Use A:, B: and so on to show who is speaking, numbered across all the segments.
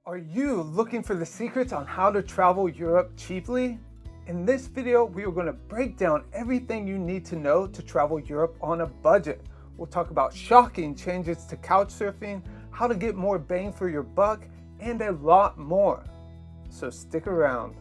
A: Are you looking for the secrets on how to travel Europe cheaply? In this video, we are going to break down everything you need to know to travel Europe on a budget. We'll talk about shocking changes to Couchsurfing, how to get more bang for your buck, and a lot more. So stick around.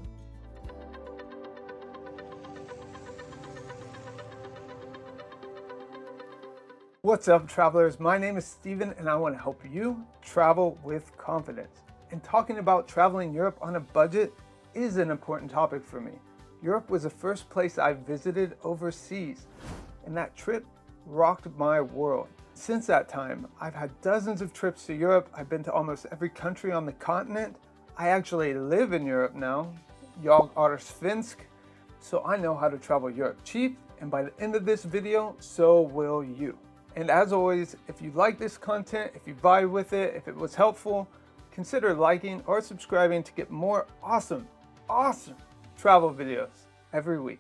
A: What's up, travelers? My name is Steven, and I want to help you travel with confidence. And talking about traveling Europe on a budget is an important topic for me. Europe was the first place I visited overseas, and that trip rocked my world. Since that time, I've had dozens of trips to Europe. I've been to almost every country on the continent. I actually live in Europe now. Jag är svensk, so I know how to travel Europe cheap, and by the end of this video, so will you. And as always, if you like this content, if you vibe with it, if it was helpful, consider liking or subscribing to get more awesome travel videos every week.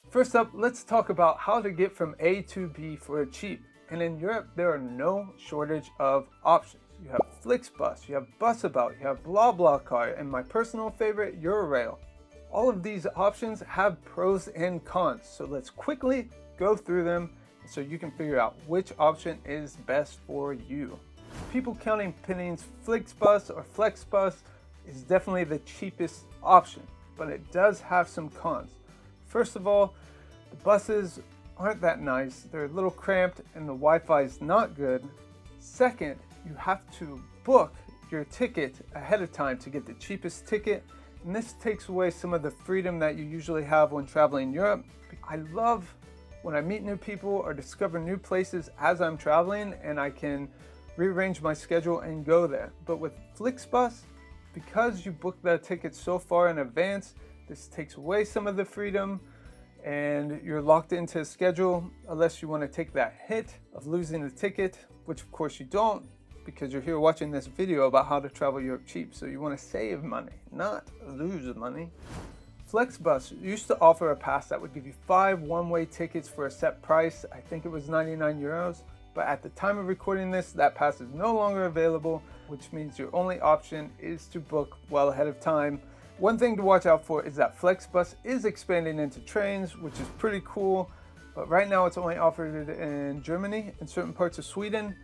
A: First up, let's talk about how to get from A to B for cheap. And in Europe, there are no shortage of options. You have Flixbus, you have Busabout, you have Bla Bla Car, and my personal favorite, Eurail. All of these options have pros and cons, so let's quickly go through them so you can figure out which option is best for you. People counting pennies, Flixbus or Flexbus is definitely the cheapest option, but it does have some cons. First of all, the buses aren't that nice. They're a little cramped and the Wi-Fi is not good. Second, you have to book your ticket ahead of time to get the cheapest ticket, and this takes away some of the freedom that you usually have when traveling Europe. I love when I meet new people or discover new places as I'm traveling and I can rearrange my schedule and go there. But with Flixbus, because you book the ticket so far in advance, this takes away some of the freedom and you're locked into a schedule unless you want to take that hit of losing the ticket, which of course you don't because you're here watching this video about how to travel Europe cheap. So you want to save money, not lose money. Flixbus used to offer a pass that would give you 5 one-way tickets for a set price. I think it was 99 euros. But at the time of recording this, that pass is no longer available, which means your only option is to book well ahead of time. One thing to watch out for is that Flixbus is expanding into trains, which is pretty cool. But right now it's only offered in Germany and certain parts of Sweden.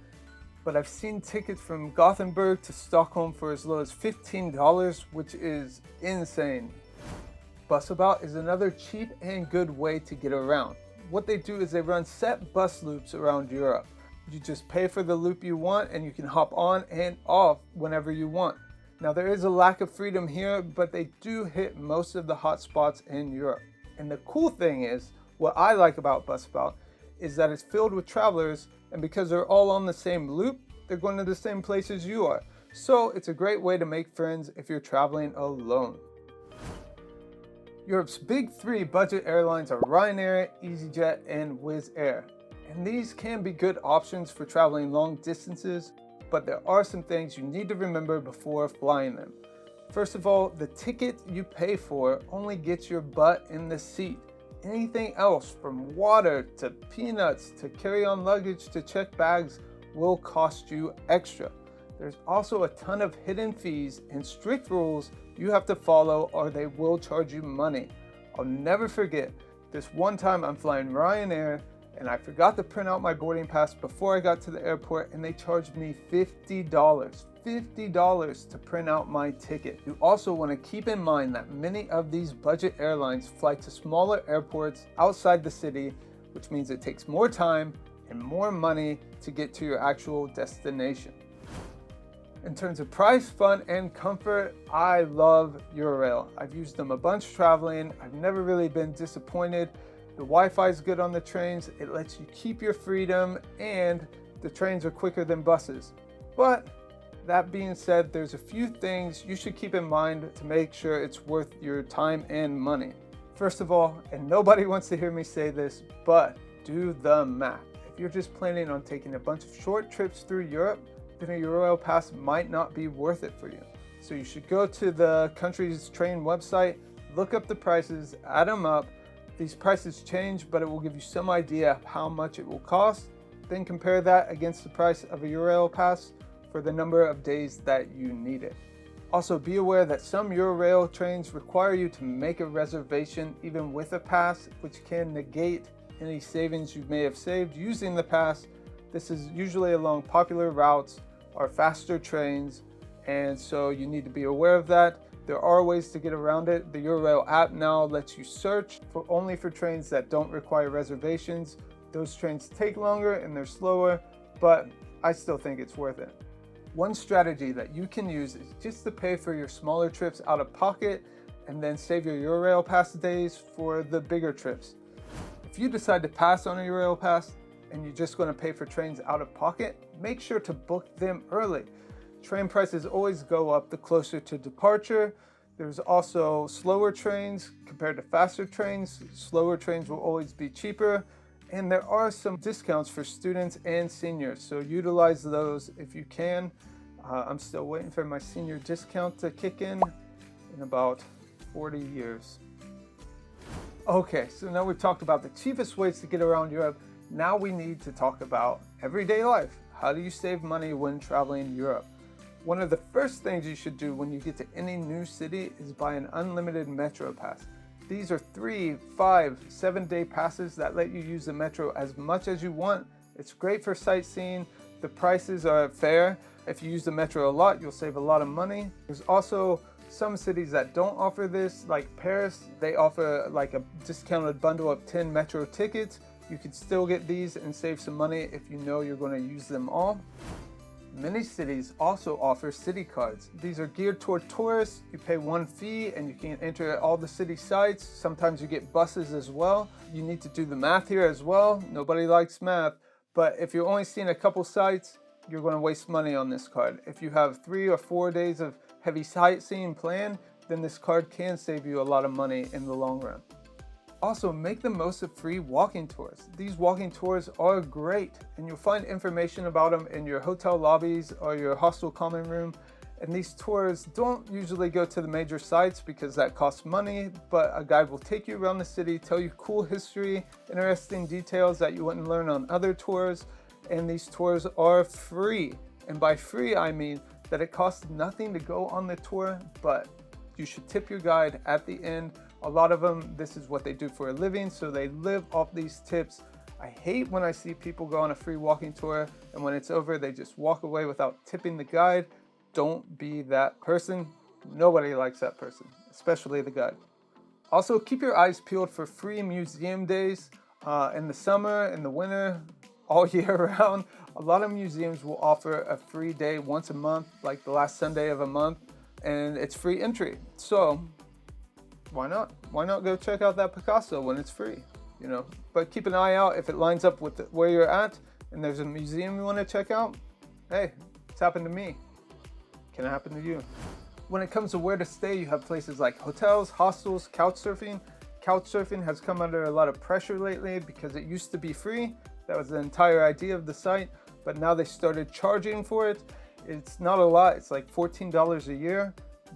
A: But I've seen tickets from Gothenburg to Stockholm for as low as $15, which is insane. Busabout is another cheap and good way to get around. What they do is they run set bus loops around Europe. You just pay for the loop you want and you can hop on and off whenever you want. Now there is a lack of freedom here, but they do hit most of the hot spots in Europe. And the cool thing is, what I like about Busabout is that it's filled with travelers, and because they're all on the same loop, they're going to the same places you are. So it's a great way to make friends if you're traveling alone. Europe's big 3 budget airlines are Ryanair, EasyJet, and Wizz Air. And these can be good options for traveling long distances, but there are some things you need to remember before flying them. First of all, the ticket you pay for only gets your butt in the seat. Anything else, from water to peanuts to carry-on luggage to check bags, will cost you extra. There's also a ton of hidden fees and strict rules you have to follow or they will charge you money. I'll never forget this one time I'm flying Ryanair and I forgot to print out my boarding pass before I got to the airport and they charged me $50 to print out my ticket. You also want to keep in mind that many of these budget airlines fly to smaller airports outside the city, which means it takes more time and more money to get to your actual destination. In terms of price, fun, and comfort, I love Eurail. I've used them a bunch traveling. I've never really been disappointed. The Wi-Fi is good on the trains. It lets you keep your freedom, and the trains are quicker than buses. But that being said, there's a few things you should keep in mind to make sure it's worth your time and money. First of all, and nobody wants to hear me say this, but do the math. If you're just planning on taking a bunch of short trips through Europe, then a Eurail pass might not be worth it for you. So you should go to the country's train website, look up the prices, add them up. These prices change, but it will give you some idea of how much it will cost. Then compare that against the price of a Eurail pass for the number of days that you need it. Also, be aware that some Eurail trains require you to make a reservation even with a pass, which can negate any savings you may have saved using the pass. This is usually along popular routes or faster trains, and so you need to be aware of that. There are ways to get around it. The Eurail app now lets you search only for trains that don't require reservations. Those trains take longer and they're slower, but I still think it's worth it. One strategy that you can use is just to pay for your smaller trips out of pocket and then save your Eurail Pass days for the bigger trips. If you decide to pass on a Eurail Pass and you're just going to pay for trains out of pocket, make sure to book them early. Train prices always go up the closer to departure. There's also slower trains compared to faster trains. Slower trains will always be cheaper. And there are some discounts for students and seniors, so utilize those if you can. I'm still waiting for my senior discount to kick in about 40 years. Okay, so now we've talked about the cheapest ways to get around Europe. Now we need to talk about everyday life. How do you save money when traveling Europe? One of the first things you should do when you get to any new city is buy an unlimited Metro Pass. These are 3, 5, 7-day passes that let you use the Metro as much as you want. It's great for sightseeing. The prices are fair. If you use the Metro a lot, you'll save a lot of money. There's also some cities that don't offer this, like Paris. They offer like a discounted bundle of 10 Metro tickets. You can still get these and save some money if you know you're going to use them all. Many cities also offer city cards. These are geared toward tourists. You pay one fee and you can enter all the city sites. Sometimes you get buses as well. You need to do the math here as well. Nobody likes math, but if you're only seeing a couple sites, you're going to waste money on this card. If you have 3 or 4 days of heavy sightseeing planned, then this card can save you a lot of money in the long run. Also, make the most of free walking tours. These walking tours are great, and you'll find information about them in your hotel lobbies or your hostel common room. And these tours don't usually go to the major sites because that costs money, but a guide will take you around the city, tell you cool history, interesting details that you wouldn't learn on other tours. And these tours are free. And by free, I mean that it costs nothing to go on the tour, but you should tip your guide at the end. A lot of them, this is what they do for a living, so they live off these tips. I hate when I see people go on a free walking tour and when it's over, they just walk away without tipping the guide. Don't be that person. Nobody likes that person, especially the guide. Also, keep your eyes peeled for free museum days in the summer, in the winter, all year round. A lot of museums will offer a free day once a month, like the last Sunday of a month, and it's free entry. So why not? Why not go check out that Picasso when it's free, you know? But keep an eye out if it lines up with where you're at and there's a museum you want to check out. Hey, it's happened to me. Can it happen to you? When it comes to where to stay, you have places like hotels, hostels, Couchsurfing. Couchsurfing has come under a lot of pressure lately because it used to be free. That was the entire idea of the site, but now they started charging for it. It's not a lot, it's like $14 a year.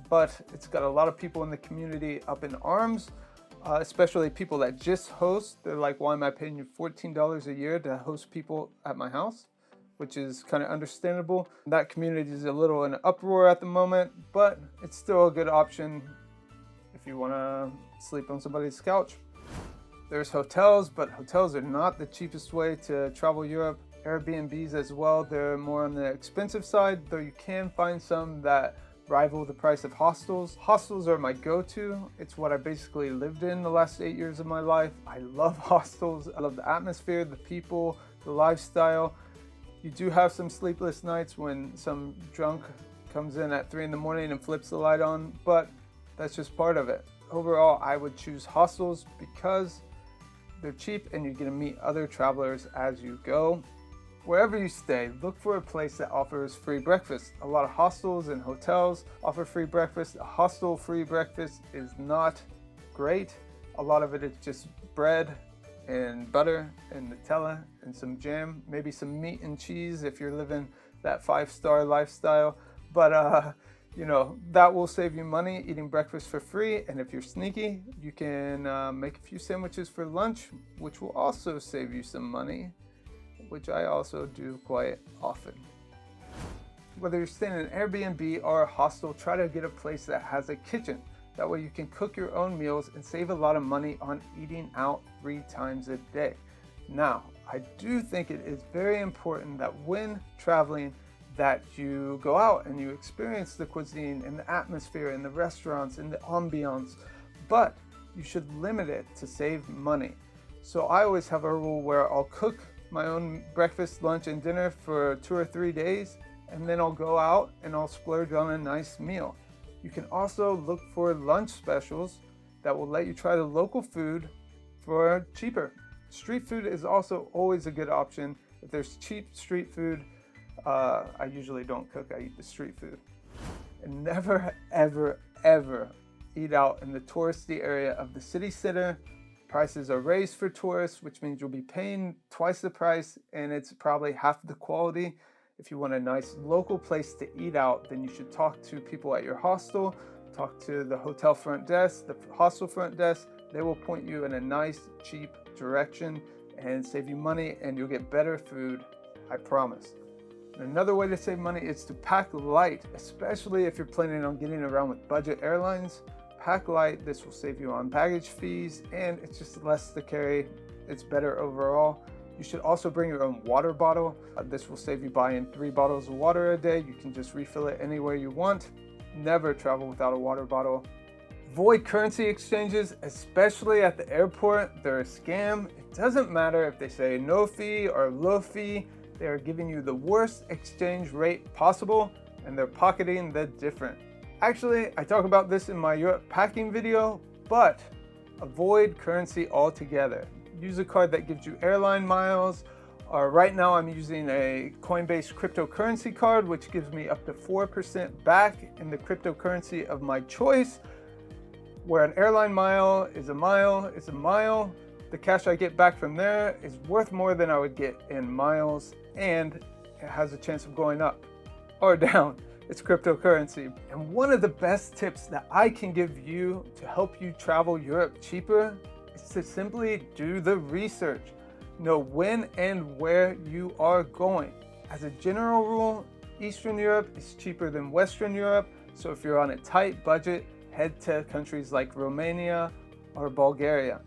A: But it's got a lot of people in the community up in arms, especially people that just host. They're like, why am I paying you $14 a year to host people at my house? Which is kind of understandable. That community is a little in uproar at the moment, but it's still a good option if you want to sleep on somebody's couch. There's hotels, but hotels are not the cheapest way to travel Europe. Airbnbs as well, they're more on the expensive side, though you can find some that rival the price of hostels. Hostels are my go-to. It's what I basically lived in the last 8 years of my life. I love hostels. I love the atmosphere, the people, the lifestyle. You do have some sleepless nights when some drunk comes in at 3 in the morning and flips the light on, but that's just part of it. Overall, I would choose hostels because they're cheap and you're gonna meet other travelers as you go. Wherever you stay, look for a place that offers free breakfast. A lot of hostels and hotels offer free breakfast. A hostel free breakfast is not great. A lot of it is just bread and butter and Nutella and some jam, maybe some meat and cheese if you're living that 5-star lifestyle. But you know, that will save you money eating breakfast for free. And if you're sneaky, you can make a few sandwiches for lunch, which will also save you some money, which I also do quite often. Whether you're staying in an Airbnb or a hostel, try to get a place that has a kitchen. That way you can cook your own meals and save a lot of money on eating out 3 times a day. Now, I do think it is very important that when traveling that you go out and you experience the cuisine and the atmosphere and the restaurants and the ambiance, but you should limit it to save money. So I always have a rule where I'll cook my own breakfast, lunch, and dinner for 2 or 3 days, and then I'll go out and I'll splurge on a nice meal. You can also look for lunch specials that will let you try the local food for cheaper. Street food is also always a good option. If there's cheap street food, I usually don't cook, I eat the street food. And never, ever, ever eat out in the touristy area of the city center. Prices are raised for tourists, which means you'll be paying twice the price and it's probably half the quality. If you want a nice local place to eat out, then you should talk to people at your hostel, talk to the hotel front desk, the hostel front desk. They will point you in a nice, cheap direction and save you money, and you'll get better food, I promise. And another way to save money is to pack light, especially if you're planning on getting around with Budget Airlines. Pack light, this will save you on baggage fees, and it's just less to carry. It's better overall. You should also bring your own water bottle. This will save you buying 3 bottles of water a day. You can just refill it anywhere you want. Never travel without a water bottle. Avoid currency exchanges, especially at the airport. They're a scam. It doesn't matter if they say no fee or low fee. They are giving you the worst exchange rate possible, and they're pocketing the difference. Actually, I talk about this in my Europe packing video, but avoid currency altogether. Use a card that gives you airline miles. Right now I'm using a Coinbase cryptocurrency card, which gives me up to 4% back in the cryptocurrency of my choice. Where an airline mile is a mile, it's a mile. The cash I get back from there is worth more than I would get in miles, and it has a chance of going up or down. It's cryptocurrency. And one of the best tips that I can give you to help you travel Europe cheaper is to simply do the research. Know when and where you are going. As a general rule, Eastern Europe is cheaper than Western Europe. So if you're on a tight budget, head to countries like Romania or Bulgaria.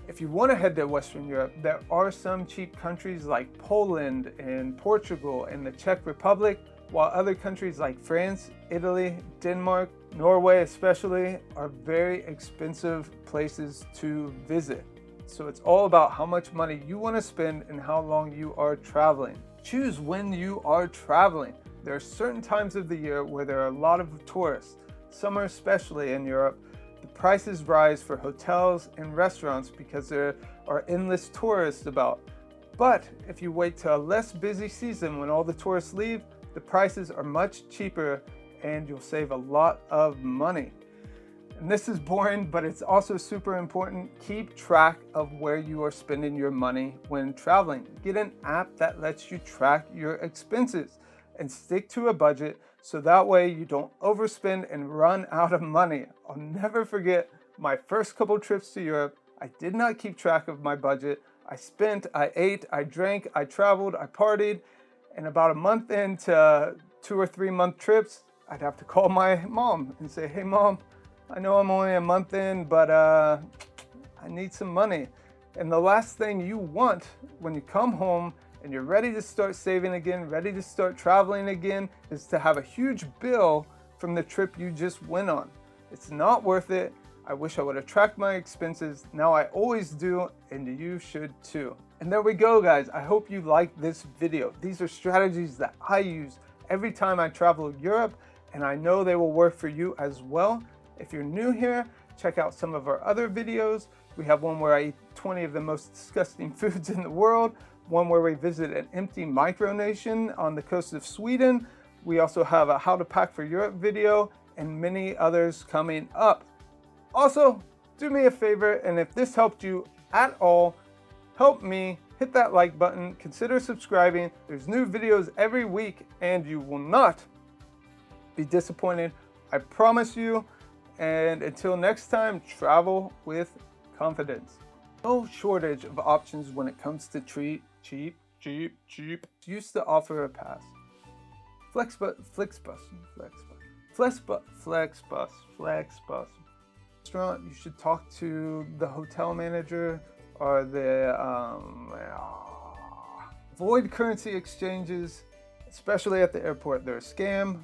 A: If you want to head to Western Europe, there are some cheap countries like Poland and Portugal and the Czech Republic, while other countries like France, Italy, Denmark, Norway especially, are very expensive places to visit. So it's all about how much money you want to spend and how long you are traveling. Choose when you are traveling. There are certain times of the year where there are a lot of tourists. Summer especially in Europe, the prices rise for hotels and restaurants because there are endless tourists about. But if you wait till a less busy season when all the tourists leave, the prices are much cheaper and you'll save a lot of money. And this is boring, but it's also super important. Keep track of where you are spending your money when traveling. Get an app that lets you track your expenses and stick to a budget so that way you don't overspend and run out of money. I'll never forget my first couple trips to Europe. I did not keep track of my budget. I spent, I ate, I drank, I traveled, I partied, and about a month into 2 or 3 month trips, I'd have to call my mom and say, hey mom, I know I'm only a month in, but I need some money. And the last thing you want when you come home and you're ready to start saving again, ready to start traveling again, is to have a huge bill from the trip you just went on. It's not worth it. I wish I would have tracked my expenses. Now I always do, and you should too. And there we go, guys. I hope you liked this video. These are strategies that I use every time I travel Europe, and I know they will work for you as well. If you're new here, check out some of our other videos. We have one where I eat 20 of the most disgusting foods in the world, one where we visit an empty micronation on the coast of Sweden. We also have a how to pack for Europe video and many others coming up. Also, do me a favor, and if this helped you at all, help me, hit that like button, consider subscribing. There's new videos every week and you will not be disappointed. I promise you. And until next time, travel with confidence. No shortage of options when it comes to cheap. Used to offer a pass. Flixbus. Restaurant, you should talk to the hotel manager or avoid currency exchanges, especially at the airport. They're a scam.